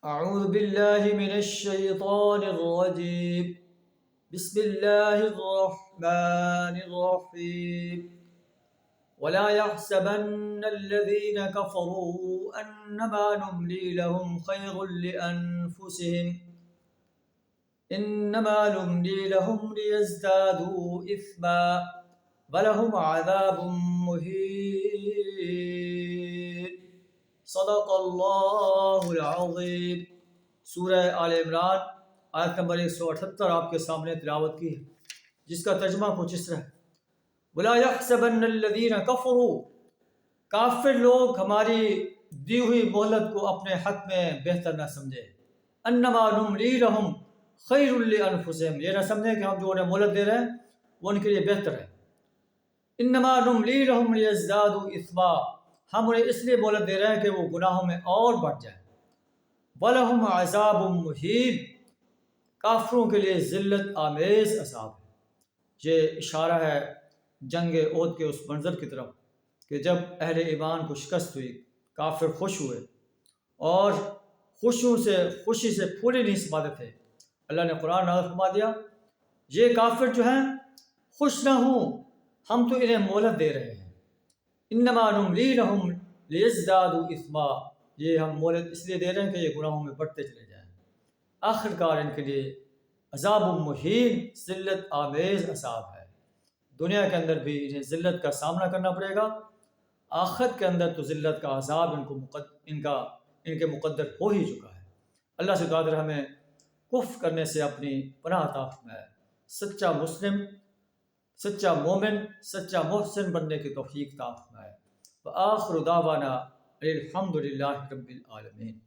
أعوذ بالله من الشيطان الرجيم. بسم الله الرحمن الرحيم. ولا يحسبن الذين كفروا أنما نملي لهم خير لأنفسهم إنما نملي لهم ليزدادوا إثما ولهم عذاب مهين. صدق اللہ العظیم. سورہ آل عمران آیت نمبر 178 آپ کے سامنے تلاوت کی ہے، جس کا ترجمہ کچھ اس طرح ہے: وَلَا يَحْسَبَنَّ الَّذِينَ كَفَرُوا، کافر لوگ ہماری دی ہوئی مہلت کو اپنے حق میں بہتر نہ سمجھے. اَنَّمَا نُمْلِي لَهُمْ خَيْرٌ لِأَنفُسِهِمْ، یہ نہ سمجھیں کہ ہم جو انہیں مہلت دے رہے ہیں وہ ان کے لیے بہتر ہے. اِنَّمَا نُمْلِي لَهُمْ لِيَزْدَادُوا إِثْمًا، ہم انہیں اس لیے مہلت دے رہے ہیں کہ وہ گناہوں میں اور بڑھ جائیں. وَلَهُمْ عَذَابٌ مُّهِينٌ، کافروں کے لیے ذلت آمیز عذاب ہے. یہ اشارہ ہے جنگ احد کے اس منظر کی طرف کہ جب اہل ایمان کو شکست ہوئی، کافر خوش ہوئے اور خوشی سے پھولے نہیں سماتے تھے. اللہ نے قرآن نازل فرما دیا، یہ کافر جو ہیں خوش نہ ہوں، ہم تو انہیں مہلت دے رہے ہیں. انما نملی لہم لیزدادوا اثما، یہ ہم مہلت اس لیے دے رہے ہیں کہ یہ گناہوں میں بڑھتے چلے جائیں. آخرکار ان کے لیے عذاب مہین، ذلت آمیز عذاب ہے. دنیا کے اندر بھی انہیں ذلت کا سامنا کرنا پڑے گا، آخرت کے اندر تو ذلت کا عذاب ان کے مقدر ہو ہی چکا ہے. اللہ سے دعا ہے ہمیں کفر کرنے سے اپنی پناہ عطا فرمائے، سچا مسلم، سچا مومن، سچا محسن بننے کی توفیق عطا فرمائے. وآخر دعوانا الحمد للہ رب العالمین.